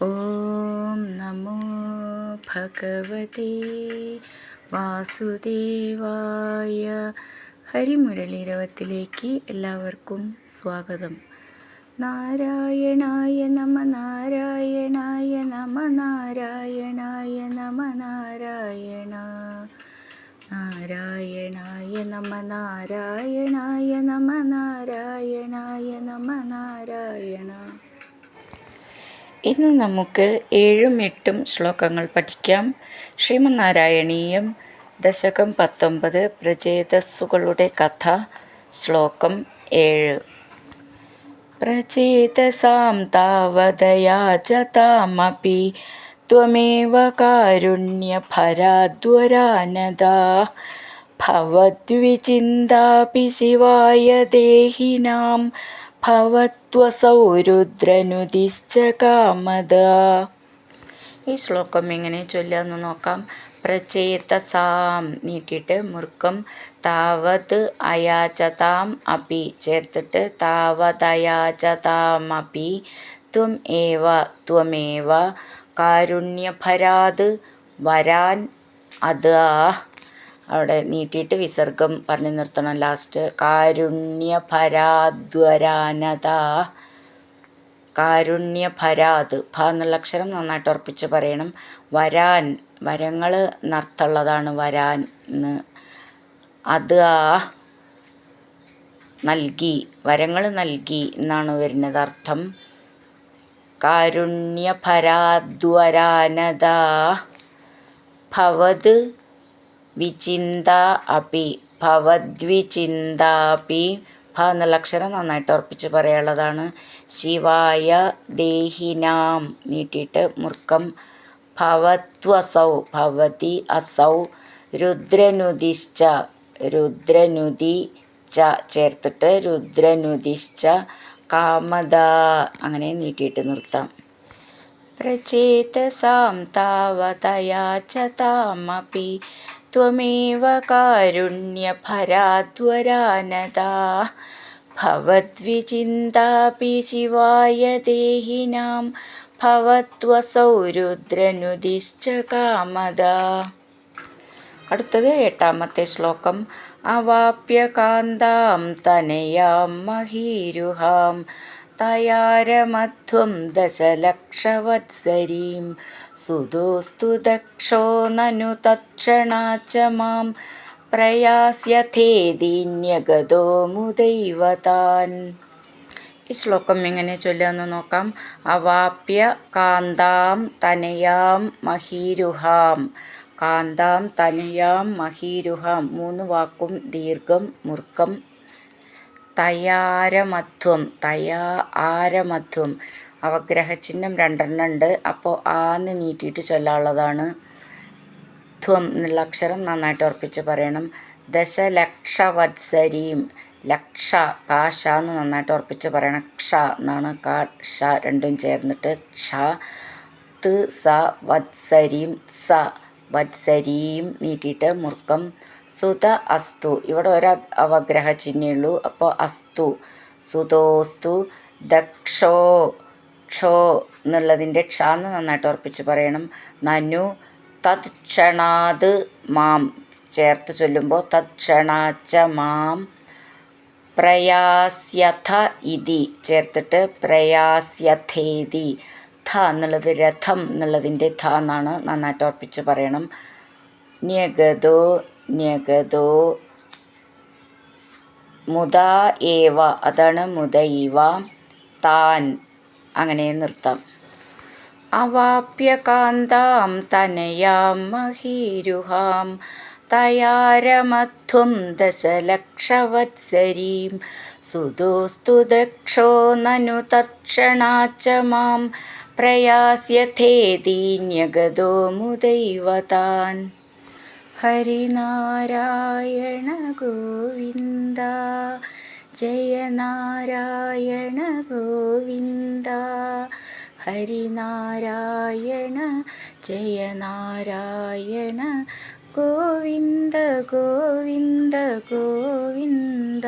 ഓം നമോ ഭഗവതേ വാസുദേവായ. ഹരിമുരളീരവത്തിലേക്ക് എല്ലാവർക്കും സ്വാഗതം. നാരായണായ നമ നാരായണായ നമ നാരായണായ നമ നാരായണ നാരായണായ നമ നാരായണായ നമ നാരായണായ നമ നാരായണ. ഇന്ന് നമുക്ക് 7ഉം 8ഉം ശ്ലോകങ്ങൾ പഠിക്കാം. ശ്രീമന്നാരായണീയം ദശകം 19 പ്രചേതസ്സുകളുടെ കഥ. ശ്ലോകം 7. പ്രചേതസാം താവദയാചതാമപി ത്വമേവ കാരുണ്യഭരാദ്വരാനദാ ഭവദ്വിചിന്താപി ശിവായ ദേഹിനാം ഭവത്വസൗ രുദ്രനുദിശ്ച കാമദാ. ഈ ശ്ലോകം എങ്ങനെ ചൊല്ലാന്ന് നോക്കാം. പ്രചേതസാം നീട്ടിയിട്ട് മുറുക്കം, താവത് അയാചതാം അപി ചേർത്തിട്ട് താവതയാചതാമപി ത്വമേവ കാരുണ്യഭരാത് വരാൻ അദാ. അവിടെ നീട്ടിയിട്ട് വിസർഗം പറഞ്ഞു നിർത്തണം ലാസ്റ്റ്. കാരുണ്യഭരാദ്വരാനദാ. കാരുണ്യഭരാത് ഭ എന്നുള്ള അക്ഷരം നന്നായിട്ട് ഉറപ്പിച്ച് പറയണം. വരാൻ വരങ്ങൾ നർത്തുള്ളതാണ് വരാൻ എന്ന്. അത് നൽകി വരങ്ങൾ നൽകി എന്നാണ് വരുന്നത് അർത്ഥം. കാരുണ്യഭരാദ്വരാനദാ ഭവത് വിചിന്ത അപി ഭവദ്വിചിന്താപി ഭ എന്നുള്ള അക്ഷരം നന്നായിട്ട് ഉറപ്പിച്ച് പറയാനുള്ളതാണ്. ശിവായ ദേഹിനാം നീട്ടിയിട്ട് മുറുക്കം, ഭവത്വസൗ ഭവതി അസൗ രുദ്രനുദിശ്ച രുദ്രനുദി ച ചേർത്തിട്ട് രുദ്രനുദിശ്ച കാമദാ അങ്ങനെ നീട്ടിയിട്ട് നിർത്താം. പ്രചേതസാം താവതയാചതാമപി ത്വമേവ കാരുണ്യഭരാദ്വരാനദാ ഭവദ്വിചിന്താപി ശിവായ ദേഹിനാം ഭവത്വസൗ രുദ്രനുദിശ്ച കാമദാ. അടുത്തത് 8ാമത്തെ ശ്ലോകം. അവാപ്യ കാന്താം തനയാം മഹീരുഹാം തയാരമധ്വം ദശലക്ഷവത്സരീം സുതോസ്തു ദക്ഷോ നനു തത്ക്ഷണാച മാം പ്രയാസ്യഥേദീന്യഗതോ മുദൈവതാൻ. ഈ ശ്ലോകം എങ്ങനെ ചൊല്ലാന്ന് നോക്കാം. അവാപ്യ കാന്താം തനയാം മഹീരുഹാം. കാന്താം തനയാം മഹീരുഹാം 3 വാക്കും ദീർഘം മുറുക്കം. തയാരമധ്വം ആരമധ്വം അവഗ്രഹചിഹ്നം 2 ഉണ്ട്. അപ്പോൾ ആന്ന് നീട്ടിയിട്ട് ചൊല്ലാനുള്ളതാണ്. ധ്വം എന്നുള്ള അക്ഷരം നന്നായിട്ട് ഉറപ്പിച്ച് പറയണം. ദശലക്ഷവത്സരീം ലക്ഷ കാഷ എന്ന് നന്നായിട്ട് ഉറപ്പിച്ച് പറയണം. ക്ഷ എന്നാണ് കാ ഷ രണ്ടും ചേർന്നിട്ട് ക്ഷ. ത് സ വത്സരീം സ വത്സരീം നീട്ടിയിട്ട് മുറുക്കം. സുത അസ്തു ഇവിടെ ഒരു അവഗ്രഹ ചിഹ്നമുള്ളൂ. അപ്പോൾ അസ്തു സുതോസ്തു ദക്ഷോ ക്ഷോ എന്നുള്ളതിൻ്റെ ക്ഷ എന്ന് നന്നായിട്ട് ഉറപ്പിച്ച് പറയണം. നനു തത്ക്ഷണാത് മാം ചേർത്ത് ചൊല്ലുമ്പോൾ തത്ക്ഷണാച്ച മാം പ്രയാസ്യഥ ഇതി ചേർത്തിട്ട് പ്രയാസ്യഥേതി. ഥ എന്നുള്ളത് രഥം എന്നുള്ളതിൻ്റെ ഥ എന്നാണ് നന്നായിട്ട് ഉറപ്പിച്ച് പറയണം. ന്യഗതോ ന്യഗതോ മുദ ഏവ അതാണ് മുദൈവ താൻ അങ്ങനെ നിർത്താം. അവാപ്യ കാന്താം തനയാം മഹീരുഹാം തയാരമധ്വം ദശലക്ഷവത്സരീം സുതോസ്തു ദക്ഷോ നനു തത്ക്ഷണാച മാം പ്രയാസ്യഥേദീന്യഗതോ മുദൈവതാൻ. ഹരിനാരായണ ഗോവിന്ദ ജയ നാരായണ ഗോവിന്ദ. ഹരിനാരായണ ജയ നാരായണ ഗോവിന്ദ ഗോവിന്ദ ഗോവിന്ദ.